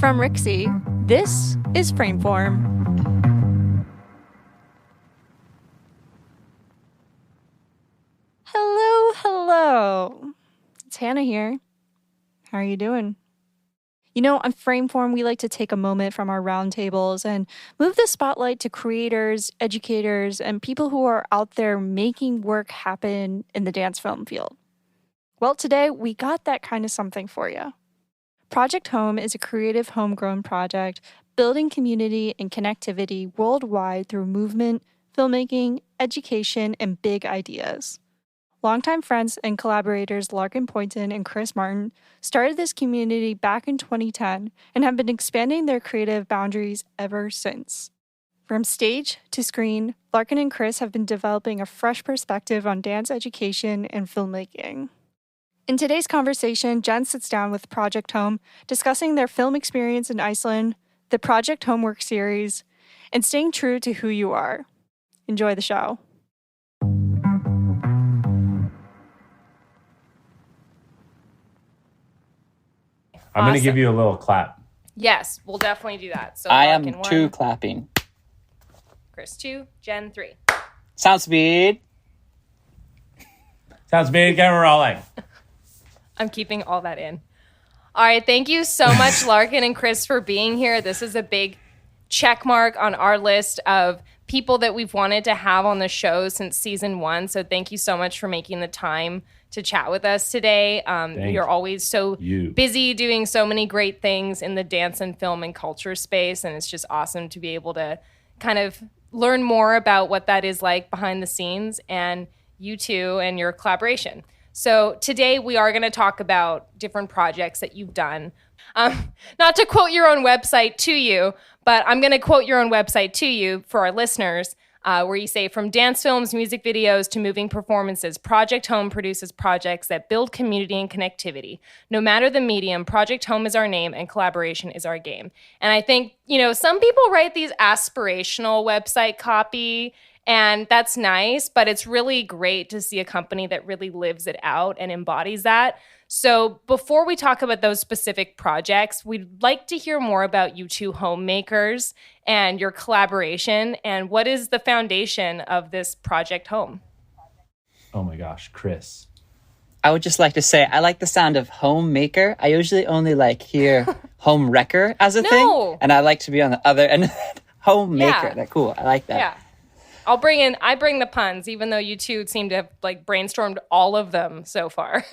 From Rixie, this is Frameform. Hello. It's Hannah here. How are you doing? You know, on Frameform, we like to take a moment from our roundtables and move the spotlight to creators, educators, and people who are out there making work happen in the dance film field. Well, today we got that kind of something for you. Project Home is a creative homegrown project building community and connectivity worldwide through movement, filmmaking, education, and big ideas. Longtime friends and collaborators Larkin, Poynton, and Chris Martin started this community back in 2010 and have been expanding their creative boundaries ever since. From stage to screen, Larkin and Chris have been developing a fresh perspective on dance education and filmmaking. In today's conversation, Jen sits down with Project Home, discussing their film experience in Iceland, the Project Homework series, and staying true to who you are. Enjoy the show. I'm going to give you a little clap. Yes, we'll definitely do that. So I am 2 clapping. Chris 2, Jen 3. Sound speed. Sounds big, camera rolling. I'm keeping all that in. All right, thank you so much, Larkin and Chris, for being here. This is a big check mark on our list of people that we've wanted to have on the show since season 1. So thank you so much for making the time to chat with us today. You're always so busy doing so many great things in the dance and film and culture space, and it's just awesome to be able to kind of learn more about what that is like behind the scenes and you two and your collaboration. So today we are going to talk about different projects that you've done. Not to quote your own website to you, but I'm going to quote your own website to you for our listeners, where you say, from dance films, music videos, to moving performances, Project Home produces projects that build community and connectivity. No matter the medium, Project Home is our name and collaboration is our game. And I think, some people write these aspirational website copy, and that's nice, but it's really great to see a company that really lives it out and embodies that. So before we talk about those specific projects, we'd like to hear more about you two homemakers and your collaboration, and what is the foundation of this Project Home? Oh my gosh, Chris. I would just like to say, I like the sound of homemaker. I usually only hear home wrecker as a thing, and I like to be on the other end. Homemaker, that's cool. I like that. Yeah. I bring the puns, even though you two seem to have brainstormed all of them so far.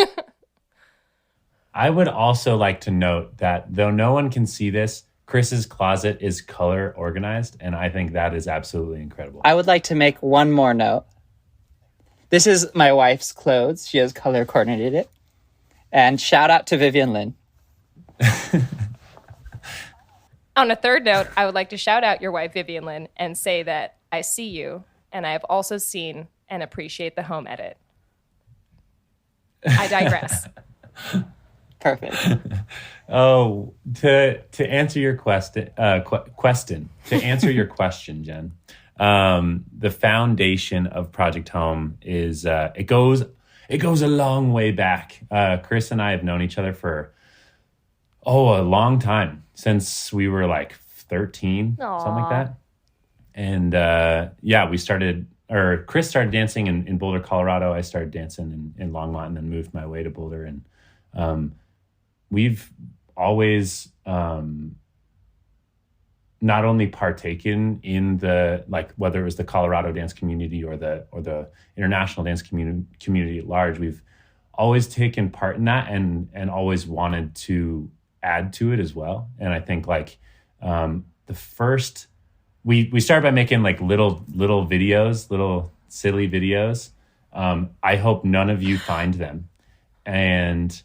I would also like to note that though no one can see this, Chris's closet is color organized, and I think that is absolutely incredible. I would like to make one more note. This is my wife's clothes. She has color coordinated it. And shout out to Vivian Lynn. On a third note, I would like to shout out your wife, Vivian Lynn, and say that I see you, and I have also seen and appreciate the home edit. I digress. Perfect. Oh, to answer your question, Jen, the foundation of Project Home is it goes a long way back. Chris and I have known each other for a long time, since we were 13, something like that. And Chris started dancing in Boulder, Colorado. I started dancing in Longmont and then moved my way to Boulder. And we've always not only partaken in the, whether it was the Colorado dance community or the international dance community at large, we've always taken part in that and always wanted to add to it as well. And I think the first, we started by making little videos, little silly videos. I hope none of you find them. And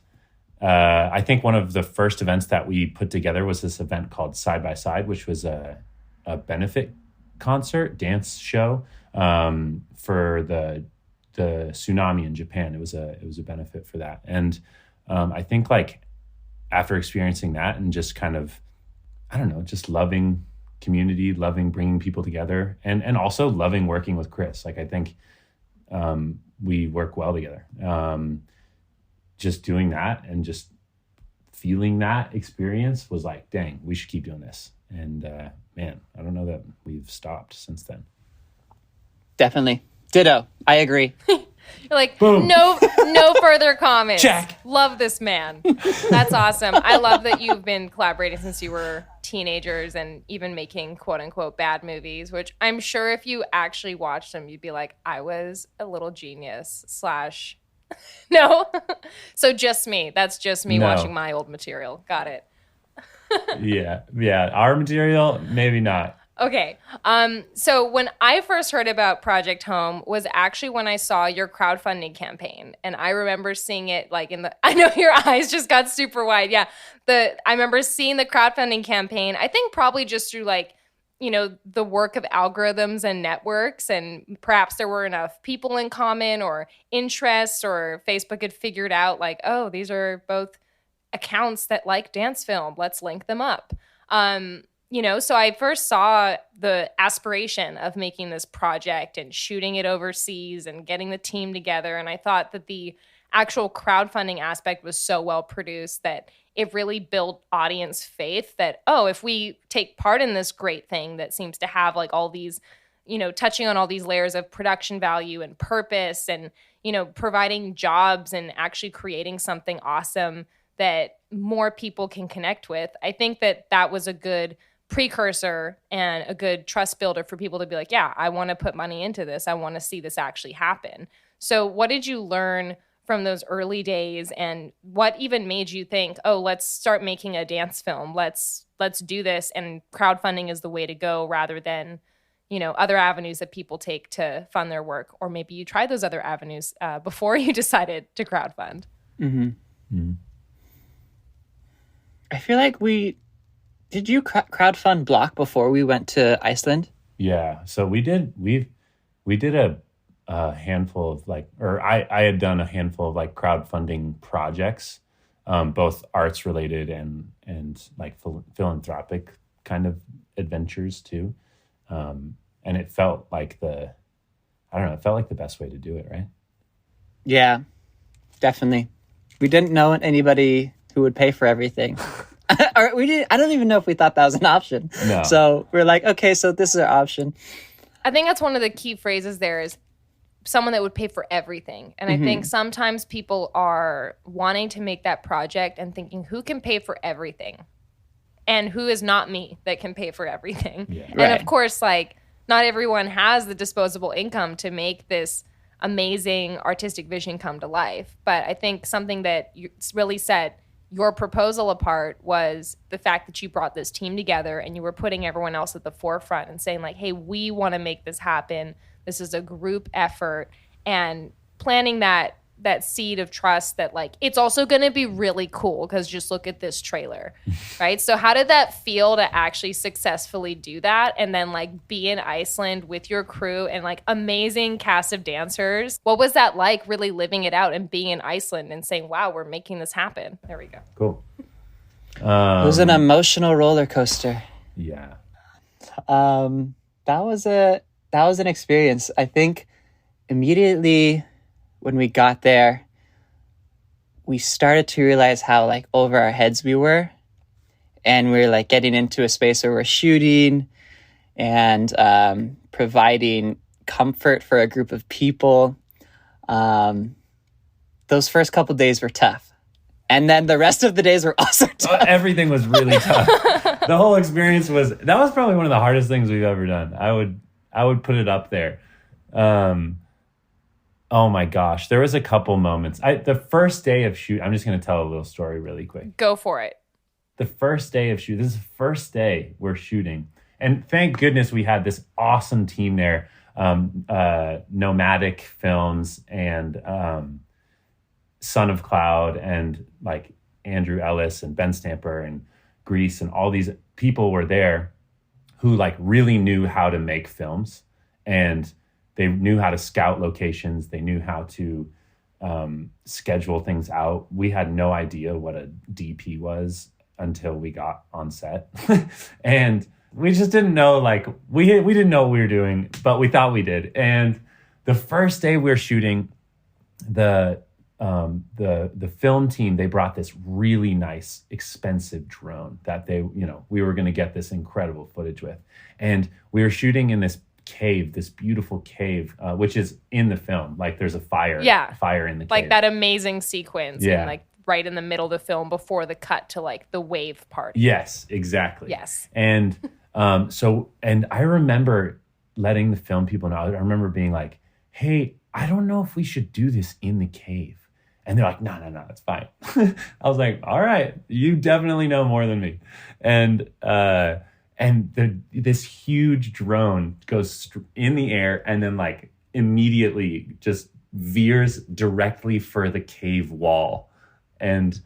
I think one of the first events that we put together was this event called Side by Side, which was a benefit concert, dance show for the tsunami in Japan. It was a benefit for that. And I think after experiencing that and just kind of, I don't know, just loving community, loving bringing people together, and also loving working with Chris. I think we work well together. Just doing that and just feeling that experience was like, dang, we should keep doing this. And man, I don't know that we've stopped since then. Definitely. Ditto. I agree. You're like, Boom. no further comments. Check. Love this man. That's awesome. I love that you've been collaborating since you were teenagers and even making quote unquote bad movies, which I'm sure if you actually watched them, you'd be like, I was a little genius / no. So just me. That's just me watching my old material. Got it. Yeah. Our material, maybe not. Okay. So when I first heard about Project Home was actually when I saw your crowdfunding campaign. And I remember seeing it like I know your eyes just got super wide. Yeah. I remember seeing the crowdfunding campaign, I think probably just through like, the work of algorithms and networks, and perhaps there were enough people in common or interests, or Facebook had figured out like, oh, these are both accounts that like dance film. Let's link them up. So I first saw the aspiration of making this project and shooting it overseas and getting the team together. And I thought that the actual crowdfunding aspect was so well produced that it really built audience faith that, oh, if we take part in this great thing that seems to have like all these, touching on all these layers of production value and purpose and, providing jobs and actually creating something awesome that more people can connect with. I think that was a good precursor and a good trust builder for people to be like, yeah, I want to put money into this. I want to see this actually happen. So what did you learn from those early days, and what even made you think, oh, let's start making a dance film. Let's do this, and crowdfunding is the way to go rather than, other avenues that people take to fund their work, or maybe you tried those other avenues before you decided to crowdfund. Mm-hmm. Mm-hmm. I feel like did you crowdfund Block before we went to Iceland? Yeah, so we did a handful of I had done a handful of like crowdfunding projects, both arts related and like philanthropic kind of adventures too. And it felt like the best way to do it, right? Yeah, definitely. We didn't know anybody who would pay for everything. Or I don't even know if we thought that was an option. No. So we're like, okay, so this is our option. I think that's one of the key phrases there is someone that would pay for everything. And I think sometimes people are wanting to make that project and thinking, who can pay for everything? And who is not me that can pay for everything? Yeah. And of course, like, not everyone has the disposable income to make this amazing artistic vision come to life. But I think something that you really set your proposal apart was the fact that you brought this team together and you were putting everyone else at the forefront and saying like, hey, we want to make this happen. This is a group effort, and planting that seed of trust that like, it's also going to be really cool because just look at this trailer, right? So how did that feel to actually successfully do that and then like be in Iceland with your crew and like amazing cast of dancers? What was that like, really living it out and being in Iceland and saying, wow, we're making this happen? There we go. Cool. It was an emotional roller coaster. Yeah. That was an experience. I think immediately when we got there, we started to realize how like over our heads we were, and we were like getting into a space where we're shooting and providing comfort for a group of people. Those first couple days were tough, and then the rest of the days were also tough. Everything was really tough. The whole experience was probably one of the hardest things we've ever done. I would put it up there. Oh my gosh, there was a couple moments. The first day of shoot, I'm just going to tell a little story really quick. Go for it. The first day of shoot, this is the first day we're shooting. And thank goodness we had this awesome team there, Nomadic Films and Son of Cloud and like Andrew Ellis and Ben Stamper and Grease and all these people were there who like really knew how to make films, and they knew how to scout locations. They knew how to schedule things out. We had no idea what a DP was until we got on set. And we just didn't know, like, we didn't know what we were doing, but we thought we did. And the first day we were shooting, the the film team, they brought this really nice, expensive drone that we were going to get this incredible footage with. And we were shooting in this cave, this beautiful cave, which is in the film. Like there's a fire in the cave. Like that amazing sequence. Yeah. And like right in the middle of the film before the cut to like the wave part. Yes, exactly. Yes. And and I remember letting the film people know. I remember being like, hey, I don't know if we should do this in the cave. And they're like, no, it's fine. I was like, all right, you definitely know more than me. And this huge drone goes in the air and then like immediately just veers directly for the cave wall. And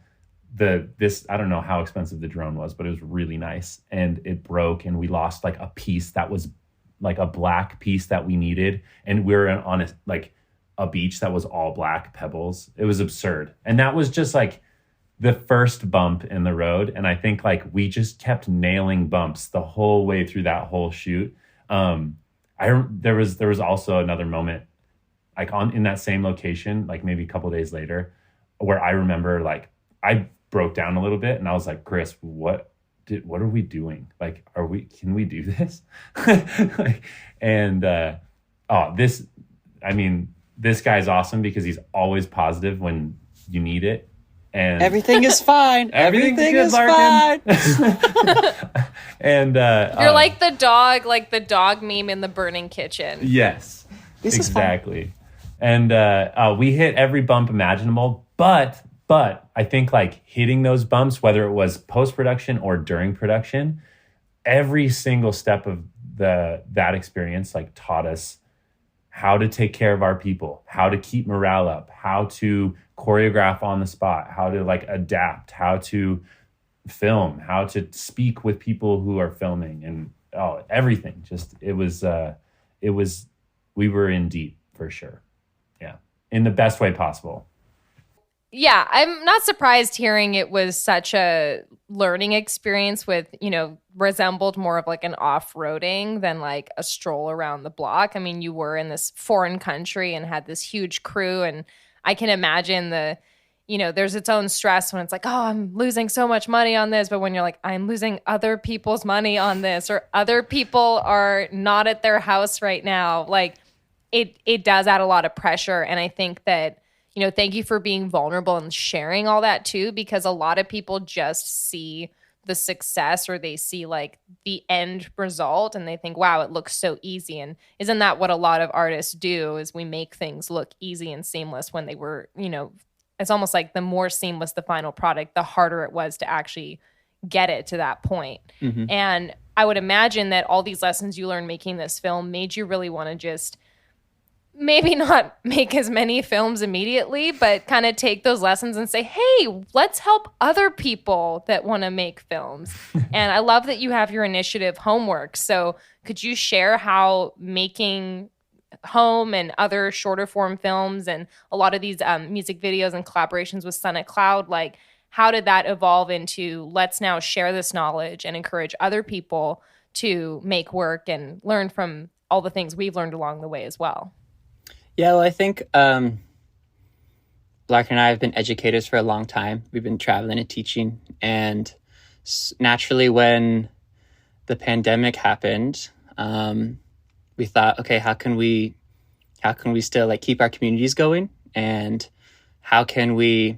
I don't know how expensive the drone was, but it was really nice. And it broke and we lost like a piece that was like a black piece that we needed. And we were on a beach that was all black pebbles. It was absurd. And that was just like the first bump in the road. And I think like we just kept nailing bumps the whole way through that whole shoot. There was also another moment like in that same location, like maybe a couple days later, where I remember like I broke down a little bit and I was like, Chris, what are we doing? Like, can we do this? This guy's awesome because he's always positive when you need it. And everything is fine. Everything is fine. And you're like the dog meme in the burning kitchen. Yes, this exactly. Is fine. And we hit every bump imaginable, but I think like hitting those bumps, whether it was post-production or during production, every single step of that experience like taught us how to take care of our people, how to keep morale up, how to choreograph on the spot, how to like adapt, how to film, how to speak with people who are filming, and everything. Just we were in deep for sure. Yeah. In the best way possible. Yeah, I'm not surprised hearing it was such a learning experience with, resembled more of like an off-roading than like a stroll around the block. I mean, you were in this foreign country and had this huge crew, and I can imagine there's its own stress when it's like, oh, I'm losing so much money on this. But when you're like, I'm losing other people's money on this, or other people are not at their house right now, like it does add a lot of pressure. And I think that, thank you for being vulnerable and sharing all that too, because a lot of people just see the success or they see like the end result and they think, wow, it looks so easy. And isn't that what a lot of artists do, is we make things look easy and seamless when they were, it's almost like the more seamless the final product, the harder it was to actually get it to that point. Mm-hmm. And I would imagine that all these lessons you learned making this film made you really want to just maybe not make as many films immediately, but kind of take those lessons and say, hey, let's help other people that want to make films. And I love that you have your initiative Homework. So could you share how making Home and other shorter form films and a lot of these music videos and collaborations with Sun at Cloud, like how did that evolve into let's now share this knowledge and encourage other people to make work and learn from all the things we've learned along the way as well? Yeah, well, I think Larkin and I have been educators for a long time. We've been traveling and teaching. And naturally, when the pandemic happened, we thought, okay, how can we still like keep our communities going? And how can we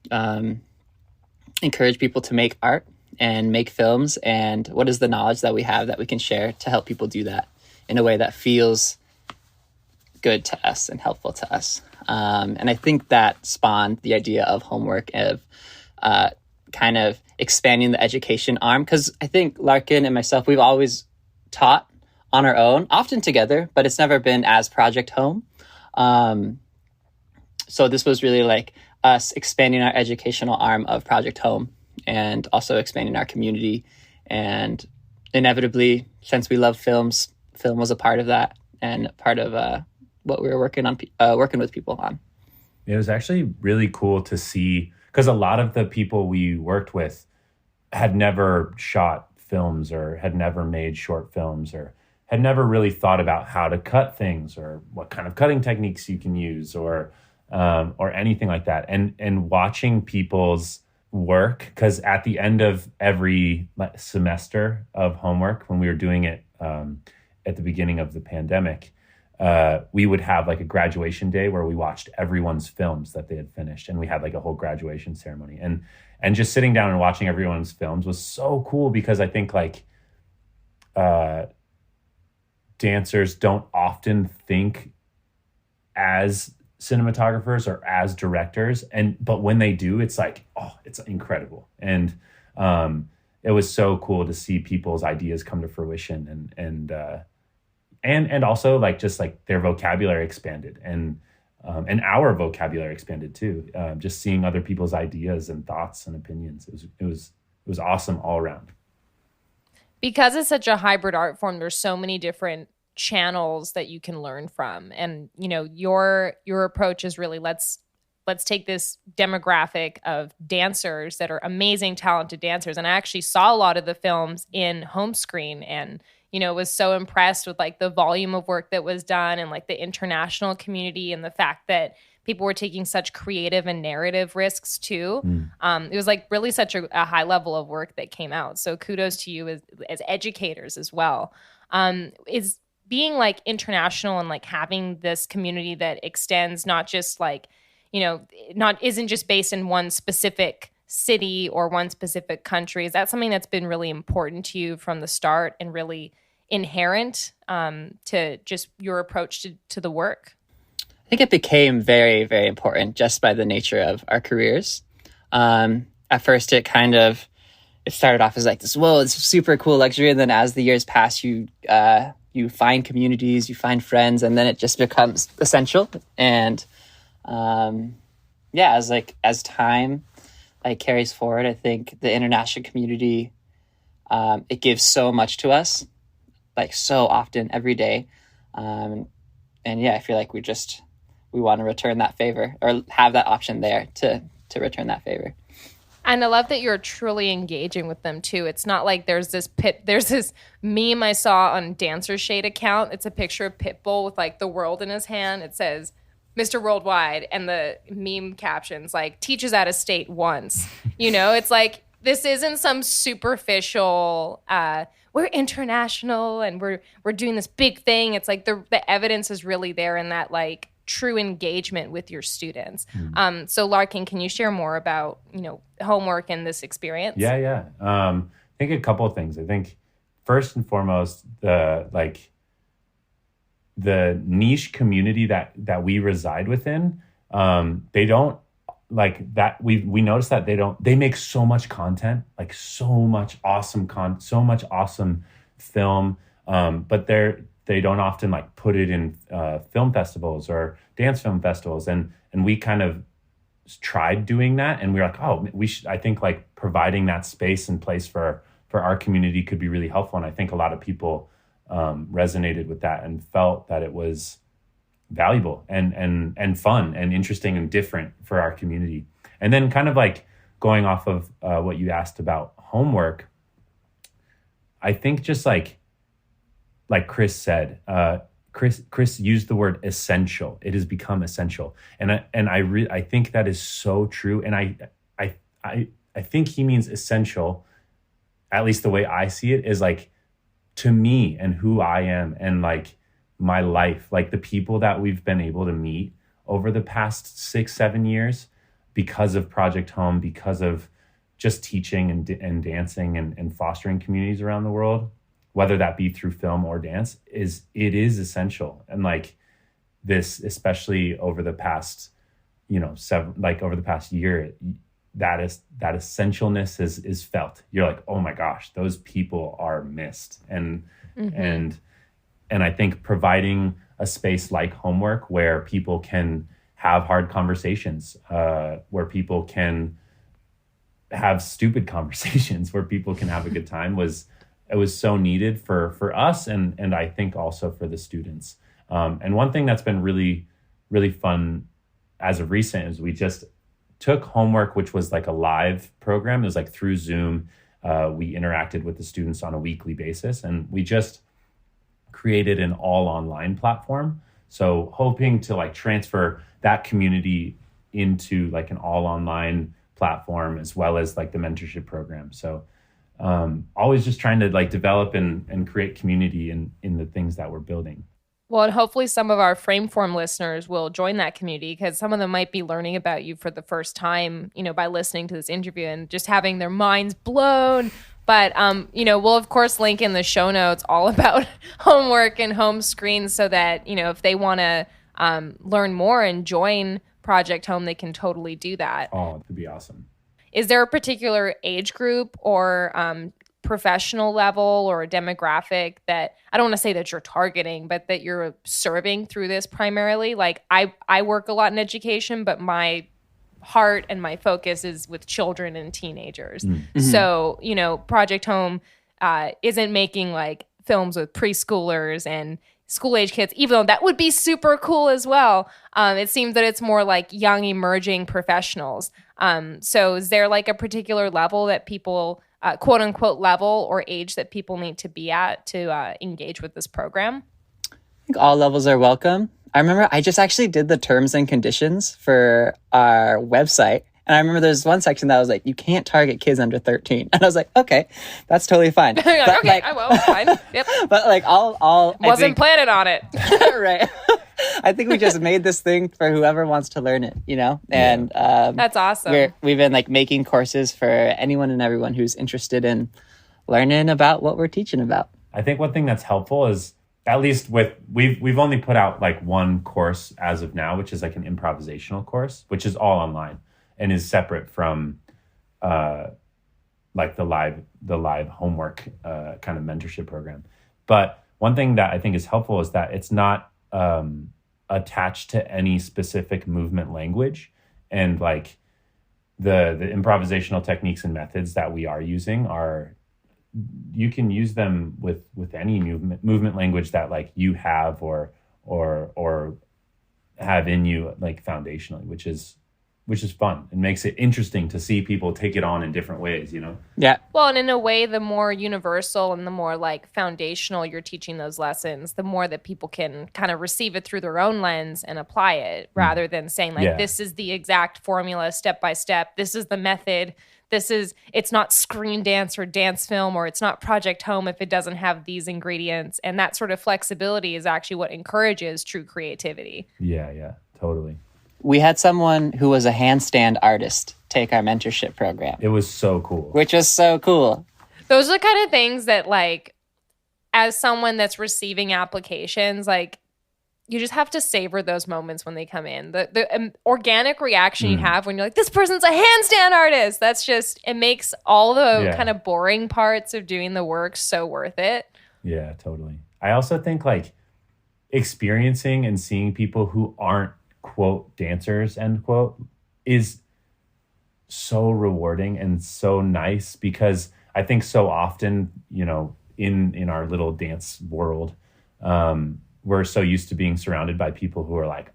encourage people to make art and make films? And what is the knowledge that we have that we can share to help people do that in a way that feels good to us and helpful to us. And I think that spawned the idea of Homework, of kind of expanding the education arm. Because I think Larkin and myself, we've always taught on our own, often together, but it's never been as Project Home. So this was really like us expanding our educational arm of Project Home and also expanding our community. And inevitably, since we love films, film was a part of that and part of what we were working with people on. It was actually really cool to see, because a lot of the people we worked with had never shot films or had never made short films or had never really thought about how to cut things or what kind of cutting techniques you can use or or anything like that. And watching people's work, because at the end of every semester of homework, when we were doing it at the beginning of the pandemic, we would have like a graduation day where we watched everyone's films that they had finished, and we had like a whole graduation ceremony. And just sitting down and watching everyone's films was so cool, because I think like dancers don't often think as cinematographers or as directors, but when they do, it's like, oh, it's incredible. And it was so cool to see people's ideas come to fruition, and also like just like their vocabulary expanded, and our vocabulary expanded too. Just seeing other people's ideas and thoughts and opinions, it was awesome all around. Because it's such a hybrid art form, there's so many different channels that you can learn from. And your approach is really, let's take this demographic of dancers that are amazing, talented dancers. And I actually saw a lot of the films in Homescreen, and was so impressed with like the volume of work that was done, and like the international community, and the fact that people were taking such creative and narrative risks too. It was like really such a high level of work that came out. So kudos to you as educators as well. Is being like international and like having this community that extends not just like, isn't just based in one specific city or one specific country. Is that something that's been really important to you from the start and really inherent to just your approach to the work? I think it became very, very important just by the nature of our careers. At first, it started off as like this, whoa, it's super cool luxury. And then as the years pass, you find communities, you find friends, and then it just becomes essential. And as time carries forward, I think the international community, it gives so much to us, like so often every day. I feel like we want to return that favor, or have that option there to return that favor. And I love that you're truly engaging with them too. It's not like there's this meme I saw on Dancer Shade account. It's a picture of Pitbull with like the world in his hand. It says Mr. Worldwide, and the meme captions like teaches out of state once. It's like, this isn't some superficial we're international and we're doing this big thing. It's like the evidence is really there in that like true engagement with your students. So Larkin, can you share more about, homework and this experience? Yeah. I think a couple of things. I think first and foremost, the niche community that we reside within, they don't like that. We noticed that they make so much content, like so much awesome film. But they don't often like put it in film festivals or dance film festivals. And we kind of tried doing that, and we were like, oh, I think like providing that space and place for our community could be really helpful. And I think a lot of people resonated with that and felt that it was valuable and fun and interesting and different for our community. And then kind of like going off of what you asked about homework, I think just like Chris said, Chris used the word essential. It has become essential. And I think that is so true. And I think he means essential, at least the way I see it, is like to me and who I am and like my life, like the people that we've been able to meet over the past 6-7 years because of Project Home, because of just teaching and dancing and fostering communities around the world, whether that be through film or dance, it is essential. And like this, especially over the past, over the past year, that essentialness is felt. You're like, oh my gosh, those people are missed. And I think providing a space like homework where people can have hard conversations, where people can have stupid conversations, where people can have a good time was so needed for us and I think also for the students. And one thing that's been really, really fun as of recent is we just took homework, which was like a live program. It was like through Zoom. We interacted with the students on a weekly basis, and we just created an all online platform. So hoping to like transfer that community into like an all online platform, as well as like the mentorship program. So always just trying to like develop and create community in the things that we're building. Well, and hopefully some of our Frameform listeners will join that community, because some of them might be learning about you for the first time, by listening to this interview and just having their minds blown. But, we'll, of course, link in the show notes all about homework and home screens, so that, if they want to learn more and join Project Home, they can totally do that. Oh, that'd be awesome. Is there a particular age group or professional level or a demographic that, I don't want to say that you're targeting, but that you're serving through this primarily? Like I work a lot in education, but my heart and my focus is with children and teenagers. Mm-hmm. So, Project Home isn't making like films with preschoolers and school age kids, even though that would be super cool as well. It seems that it's more like young emerging professionals. So is there like a particular level that people, quote unquote level or age, that people need to be at to engage with this program? I think all levels are welcome. I remember I just actually did the terms and conditions for our website. And I remember there's one section that was like, you can't target kids under 13. And I was like, okay, that's totally fine. But okay, like, I will. Fine. Yep. But like, wasn't planning on it. Right. I think we just made this thing for whoever wants to learn it, And that's awesome. We've been like making courses for anyone and everyone who's interested in learning about what we're teaching about. I think one thing that's helpful is, at least we've only put out like one course as of now, which is like an improvisational course, which is all online and is separate from like the live homework kind of mentorship program. But one thing that I think is helpful is that it's not attached to any specific movement language, and like the improvisational techniques and methods that we are using you can use them with any movement language that like you have or have in you, like foundationally, which is fun and makes it interesting to see people take it on in different ways, Yeah. Well, and in a way, the more universal and the more like foundational you're teaching those lessons, the more that people can kind of receive it through their own lens and apply it, rather than saying like, this is the exact formula step by step. This is the method. It's not screendance or Dancefilm, or it's not Project Home if it doesn't have these ingredients. And that sort of flexibility is actually what encourages true creativity. Yeah, totally. We had someone who was a handstand artist take our mentorship program. It was so cool. Which was so cool. Those are the kind of things that, like, as someone that's receiving applications, like, you just have to savor those moments when they come in. The organic reaction you have when you're like, this person's a handstand artist. That's just, it makes all the kind of boring parts of doing the work so worth it. Yeah, totally. I also think like experiencing and seeing people who aren't, quote, dancers, end quote, is so rewarding and so nice, because I think so often, in our little dance world, we're so used to being surrounded by people who are like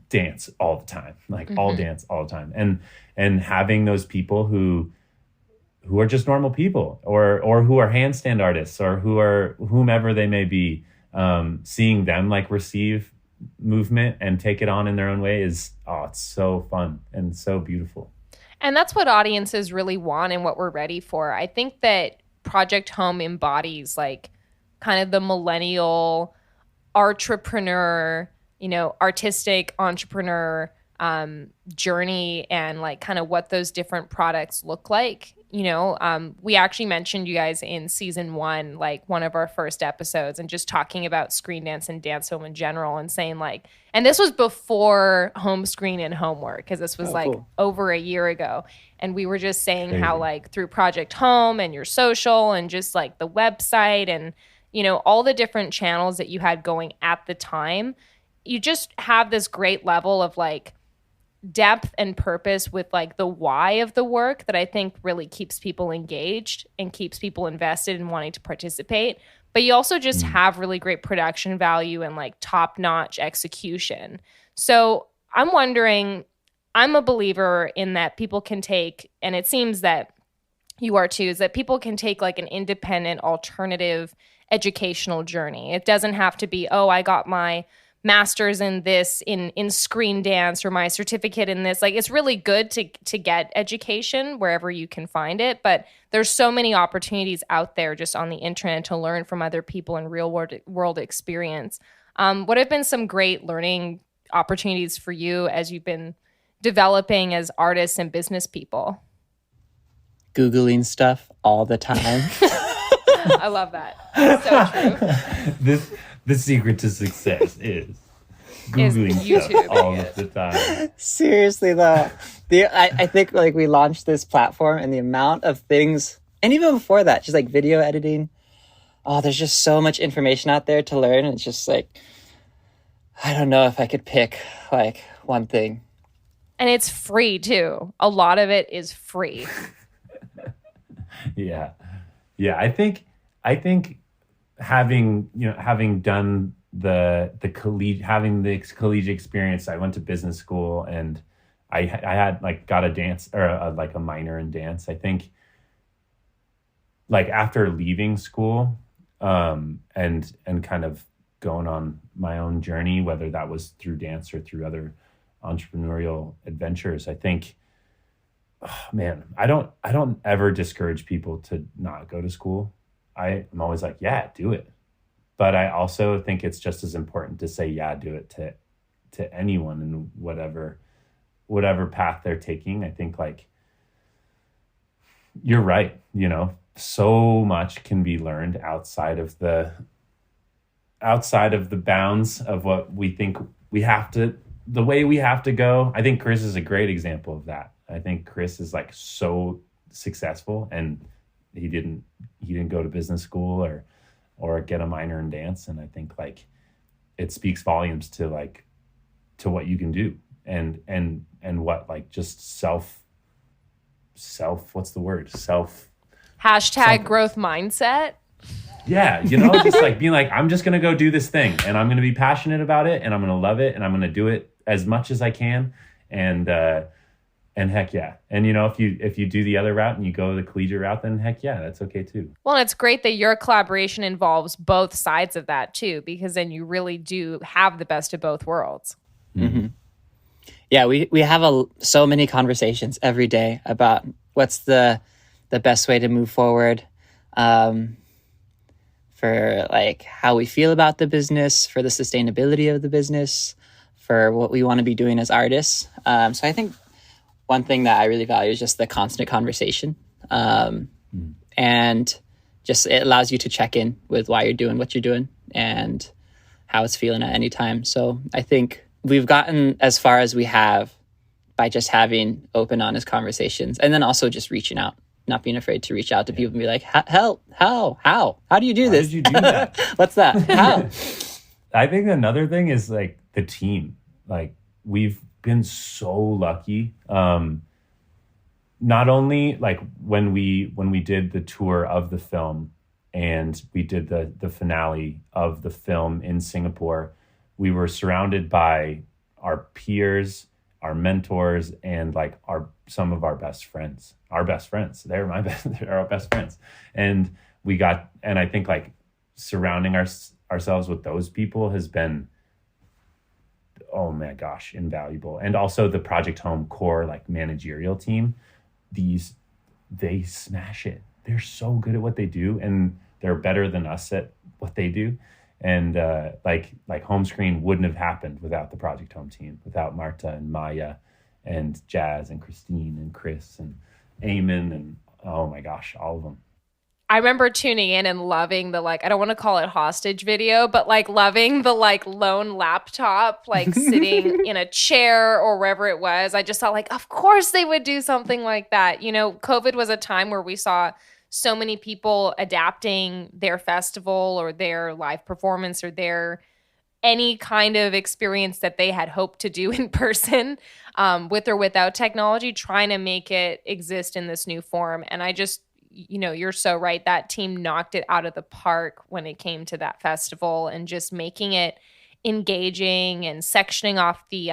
dance all the time, like all dance all the time. And having those people who are just normal people, or who are handstand artists, or who are whomever they may be, seeing them like receive movement and take it on in their own way it's so fun and so beautiful. And that's what audiences really want and what we're ready for. I think that Project Home embodies like kind of the millennial entrepreneur, artistic entrepreneur journey, and like kind of what those different products look like. We actually mentioned you guys in season 1, like one of our first episodes, and just talking about screendance and Dancefilm in general, and saying like, and this was before Homescreen and Homework, because this was cool. Over a year ago. And we were just saying how like through Project Home and your social and just like the website and, all the different channels that you had going at the time, you just have this great level of like depth and purpose with like the why of the work that I think really keeps people engaged and keeps people invested in wanting to participate. But you also just have really great production value and like top-notch execution. So I'm wondering, I'm a believer in that people can take, and it seems that you are too, is that people can take like an independent alternative educational journey. It doesn't have to be, I got my master's in this in screen dance or my certificate in this. Like, it's really good to get education wherever you can find it, but there's so many opportunities out there just on the internet to learn from other people in real world experience. What have been some great learning opportunities for you as you've been developing as artists and business people? Googling stuff all the time. I love that. So true. The secret to success is Googling stuff all of the time. Seriously, though. I think like we launched this platform and the amount of things, and even before that, just like video editing. Oh, there's just so much information out there to learn. And it's just like, I don't know if I could pick like one thing. And it's free too. A lot of it is free. Yeah. I think having done the collegiate experience, I went to business school and I had like got a dance or a minor in dance. I think like after leaving school, and kind of going on my own journey, whether that was through dance or through other entrepreneurial adventures, I think, oh man, I don't ever discourage people to not go to school. I'm always like, yeah, do it. But I also think it's just as important to say, yeah, do it to anyone in whatever path they're taking. I think like you're right, so much can be learned outside of the bounds of what we think the way we have to go. I think Chris is a great example of that. I think Chris is like so successful, and he didn't go to business school or get a minor in dance. And I think like it speaks volumes to what you can do and what like just self what's the word? Hashtag growth mindset. Yeah, just like being like, I'm just going to go do this thing and I'm going to be passionate about it and I'm going to love it and I'm going to do it as much as I can. And heck yeah. And if you do the other route and you go the collegiate route, then heck yeah, that's okay too. Well, it's great that your collaboration involves both sides of that too, because then you really do have the best of both worlds. Mm-hmm. Yeah, we have so many conversations every day about what's the best way to move forward, for like how we feel about the business, for the sustainability of the business, for what we want to be doing as artists. So I think one thing that I really value is just the constant conversation, and just it allows you to check in with why you're doing what you're doing and how it's feeling at any time. So I think we've gotten as far as we have by just having open, honest conversations, and then also just reaching out, not being afraid to reach out to people and be like, help, how do you do this? How did you do that? What's that? How? I think another thing is like the team. Like we've been so lucky. Not only like when we did the tour of the film and we did the finale of the film in Singapore, we were surrounded by our peers, our mentors, and like some of our best friends. Our best friends. They're our best friends. And I think like surrounding ourselves with those people has been, oh my gosh, invaluable. And also the Project Home core like managerial team, they smash it. They're so good at what they do, and they're better than us at what they do. And like Homescreen wouldn't have happened without the Project Home team, without Marta and Maya and Jazz and Christine and Chris and Eamon and oh my gosh, all of them. I remember tuning in and loving the I don't want to call it hostage video, but loving the lone laptop, sitting in a chair or wherever it was. I just thought of course they would do something like that. COVID was a time where we saw so many people adapting their festival or their live performance or their any kind of experience that they had hoped to do in person, with or without technology, trying to make it exist in this new form. And I just, you're so right. That team knocked it out of the park when it came to that festival and just making it engaging and sectioning off the,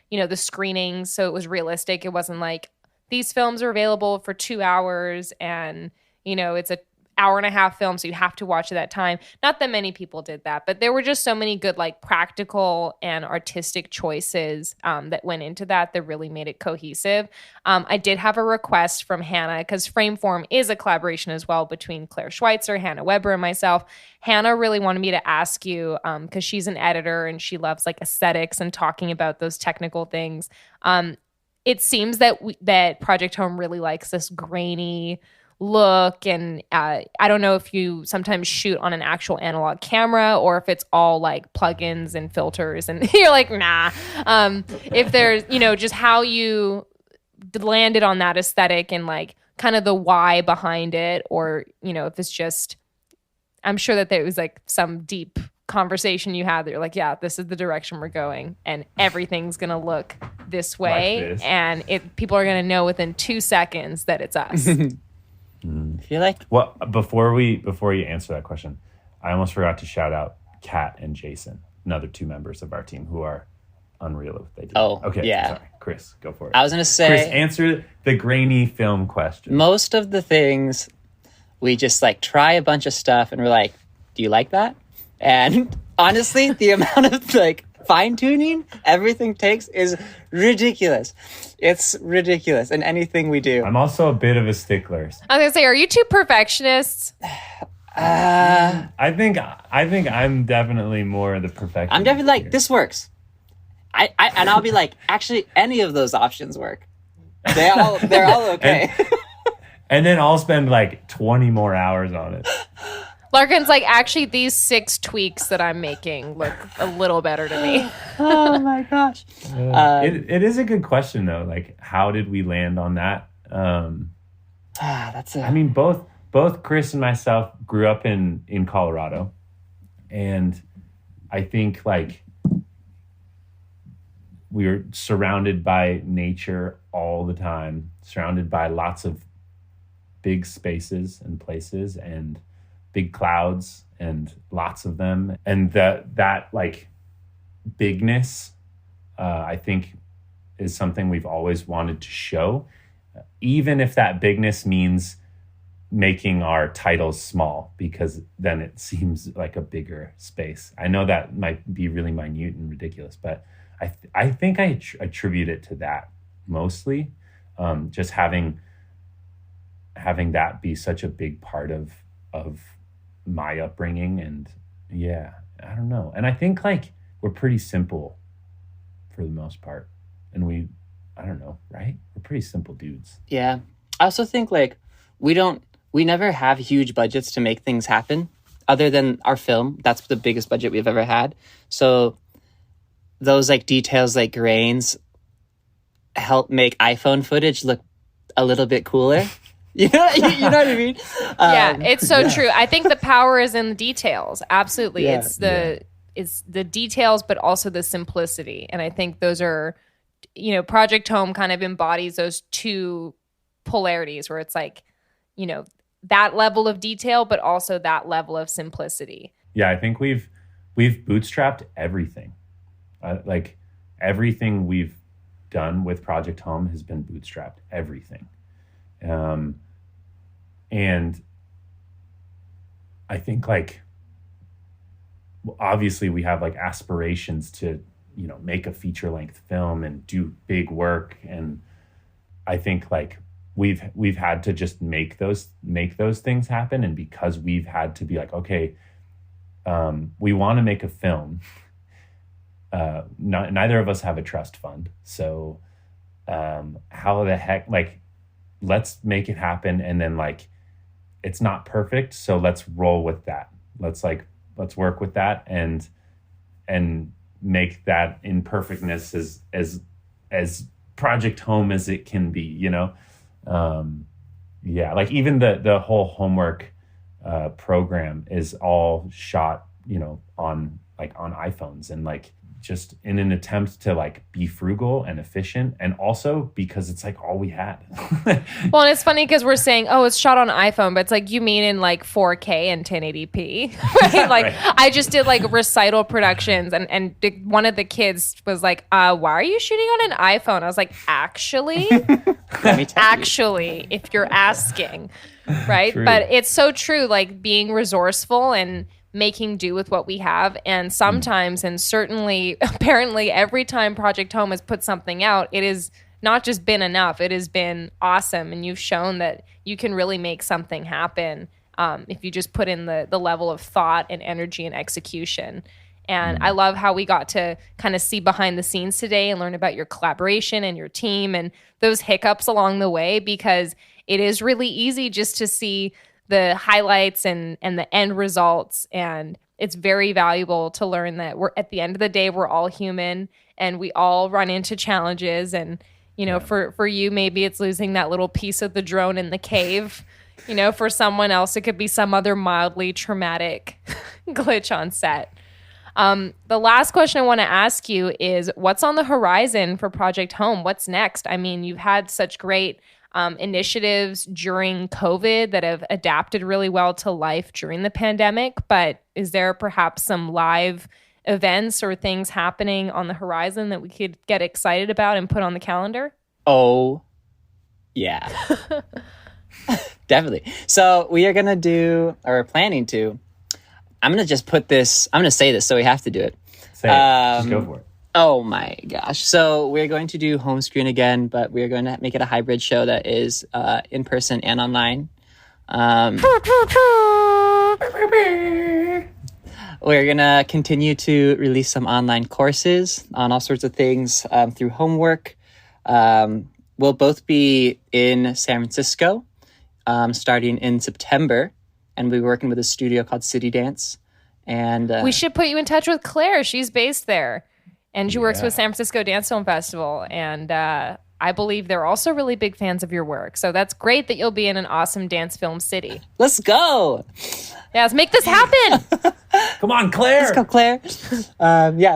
the screenings. So it was realistic. It wasn't like these films are available for 2 hours and, it's hour-and-a-half film, so you have to watch it at time. Not that many people did that, but there were just so many good like practical and artistic choices that went into that really made it cohesive. I did have a request from Hannah, because Frameform is a collaboration as well between Claire Schweitzer, Hannah Weber, and myself. Hannah really wanted me to ask you, because she's an editor and she loves like aesthetics and talking about those technical things. It seems that Project Home really likes this grainy look, and I don't know if you sometimes shoot on an actual analog camera or if it's all like plugins and filters, and you're like, nah. If there's, just how you landed on that aesthetic and like kind of the why behind it, or if it's just, I'm sure that there was like some deep conversation you had that you're like, yeah, this is the direction we're going, and everything's gonna look this way, like this. And people are gonna know within 2 seconds that it's us. I feel like Well, before you answer that question, I almost forgot to shout out Kat and Jason, another 2 members of our team who are unreal at what they do. Oh, okay. yeah. Sorry, Chris, go for it. I was gonna say, Chris, answer the grainy film question. most of the things we just like try a bunch of stuff and we're like, do you like that? And honestly, the amount of like fine tuning everything takes is ridiculous. It's ridiculous in anything we do. I'm also a bit of a stickler. I was gonna say, are you 2 perfectionists? I think I'm definitely more the perfectionist. I'm definitely like, here. this works. And I'll be like, actually, any of those options work. They're all okay. And then I'll spend like 20 more hours on it. Larkin's like, actually, these 6 tweaks that I'm making look a little better to me. Oh my gosh. It is a good question though. Like, how did we land on that? That's I mean, both Chris and myself grew up in Colorado, and I think like we were surrounded by nature all the time, surrounded by lots of big spaces and places and big clouds and lots of them. And that like bigness, I think is something we've always wanted to show, even if that bigness means making our titles small, because then it seems like a bigger space. I know that might be really minute and ridiculous, but I think I attribute it to that mostly, just having that be such a big part of my upbringing. And yeah, I don't know. And I think like we're pretty simple for the most part, and I don't know, right? We're pretty simple dudes. Yeah. I also think like we never have huge budgets to make things happen other than our film. That's the biggest budget we've ever had. So those like details like grains help make iPhone footage look a little bit cooler. You know what I mean? Yeah, it's so true. I think the power is in the details. Absolutely. Yeah. It's the details, but also the simplicity. And I think those are, Project Home kind of embodies those 2 polarities where it's like, that level of detail, but also that level of simplicity. Yeah, I think we've bootstrapped everything. Like everything we've done with Project Home has been bootstrapped. Everything. And I think like, obviously we have like aspirations to, make a feature length film and do big work. And I think like we've had to just make those things happen. And because we've had to be like, okay, we want to make a film. Neither of us have a trust fund. So, how the heck, like, let's make it happen. And then like, it's not perfect. So let's roll with that. Let's work with that and make that imperfectness as Project Home as it can be, yeah. Like even the whole homework, program is all shot, on iPhones, and like just in an attempt to like be frugal and efficient, and also because it's like all we had. Well, and it's funny because we're saying, oh, it's shot on iPhone, but it's like, you mean in like 4K and 1080p, right? Like Right. I just did like recital productions, and one of the kids was like, why are you shooting on an iPhone? I was like, actually, Let me tell you. actually, if you're asking, right? True. But it's so true, like being resourceful and making do with what we have. And sometimes, and certainly apparently every time Project Home has put something out, it has not just been enough, it has been awesome. And you've shown that you can really make something happen if you just put in the level of thought and energy and execution. And I love how we got to kind of see behind the scenes today and learn about your collaboration and your team and those hiccups along the way, because it is really easy just to see the highlights and the end results. And it's very valuable to learn that we're, at the end of the day, we're all human and we all run into challenges. And, you know, for you, maybe it's losing that little piece of the drone in the cave. You know, for someone else, it could be some other mildly traumatic glitch on set. The last question I want to ask you is, what's on the horizon for Project Home? What's next? I mean, you've had such great initiatives during COVID that have adapted really well to life during the pandemic, but is there perhaps some live events or things happening on the horizon that we could get excited about and put on the calendar? Oh, yeah. Definitely. So we are going to do, or planning to, I'm going to just put this, I'm going to say this, so we have to do it. Say it. Just go for it. Oh my gosh. So we're going to do Homescreen again, but we're going to make it a hybrid show that is in person and online. We're going to continue to release some online courses on all sorts of things through Homework. We'll both be in San Francisco starting in September, and we'll be working with a studio called City Dance. And We should put you in touch with Claire. She's based there. And she works with San Francisco Dancefilm Festival. And I believe they're also really big fans of your work. So that's great that you'll be in an awesome dance film city. let's go. Yeah, let's make this happen. Come on, Claire. Let's go, Claire.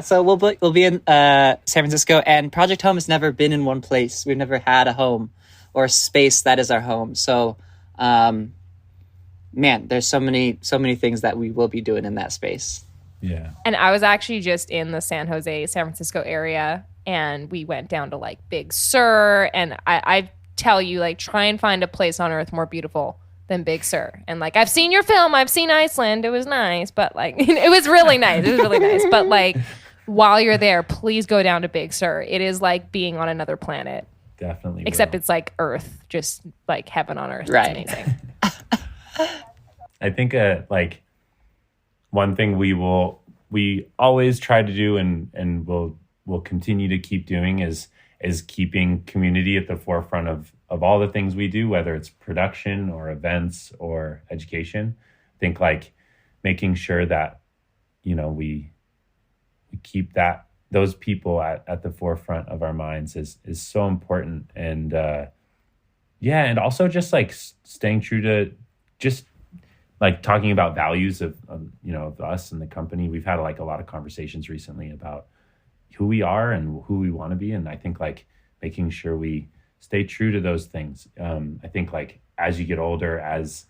So we'll be in San Francisco, and Project Home has never been in one place. We've never had a home or a space that is our home. So, man, there's so many things that we will be doing in that space. Yeah. And I was actually just in the San Francisco area, and we went down to like Big Sur. And I tell you, like, try and find a place on earth more beautiful than Big Sur. And like, I've seen your film, I've seen Iceland. It was nice, but like, it was really nice. It was really nice. But like, while you're there, please go down to Big Sur. It is like being on another planet. Definitely. Except will. it's like Earth, just like heaven on earth. Right. It's amazing. I think like one thing we always try to do and we'll continue to keep doing is keeping community at the forefront of all the things we do, whether it's production or events or education. I think like making sure that, you know, we keep those people at the forefront of our minds is so important. And and also just like staying true to just like talking about values of us and the company. We've had like a lot of conversations recently about who we are and who we want to be. And I think like making sure we stay true to those things. I think like as you get older, as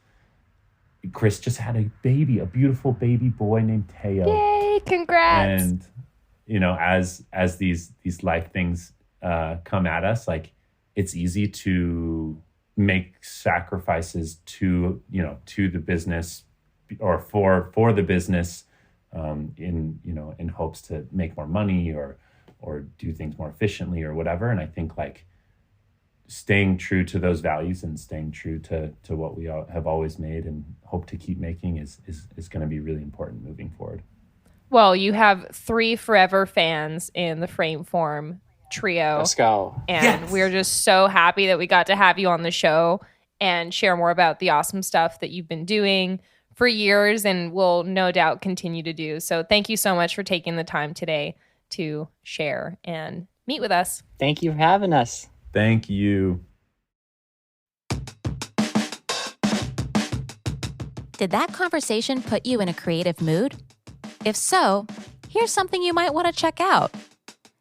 Chris just had a beautiful baby boy named Teo. Yay, congrats. And, you know, as these life things come at us, like it's easy to make sacrifices to the business or for the business in hopes to make more money or do things more efficiently or whatever. And I think like staying true to those values and staying true to what we have always made and hope to keep making is going to be really important moving forward. Well, you have 3 forever fans in the Frameform trio. Let's go. And we're just so happy that we got to have you on the show and share more about the awesome stuff that you've been doing for years and will no doubt continue to do. So thank you so much for taking the time today to share and meet with us. Thank you for having us. Thank you. Did that conversation put you in a creative mood? If so, here's something you might want to check out.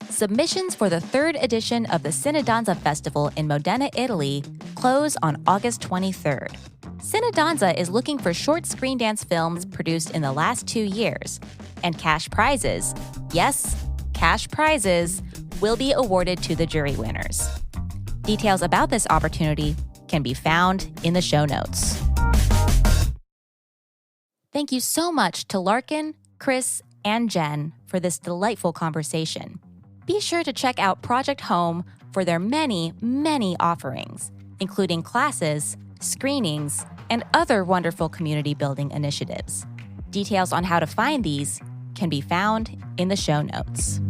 Submissions for the 3rd edition of the Cinedanza Festival in Modena, Italy, close on August 23rd. Cinedanza is looking for short screen dance films produced in the last 2 years, and cash prizes, yes, cash prizes, will be awarded to the jury winners. Details about this opportunity can be found in the show notes. Thank you so much to Larkin, Chris, and Jen for this delightful conversation. Be sure to check out Project Home for their many, many offerings, including classes, screenings, and other wonderful community building initiatives. Details on how to find these can be found in the show notes.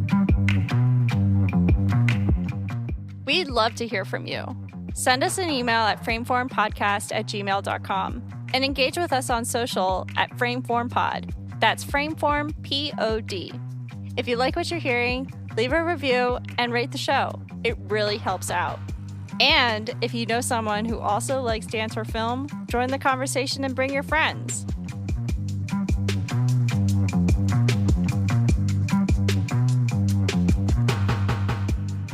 We'd love to hear from you. Send us an email at frameformpodcast@gmail.com and engage with us on social at frameformpod. That's Frameform POD. If you like what you're hearing, leave a review and rate the show. It really helps out. And if you know someone who also likes dance or film, join the conversation and bring your friends.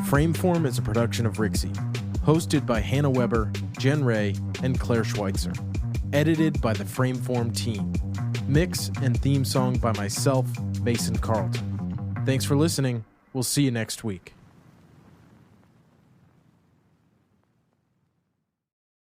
Frameform is a production of Rixie, hosted by Hannah Weber, Jen Ray, and Claire Schweitzer. Edited by the Frameform team. Mix and theme song by myself, Mason Carlton. Thanks for listening. We'll see you next week.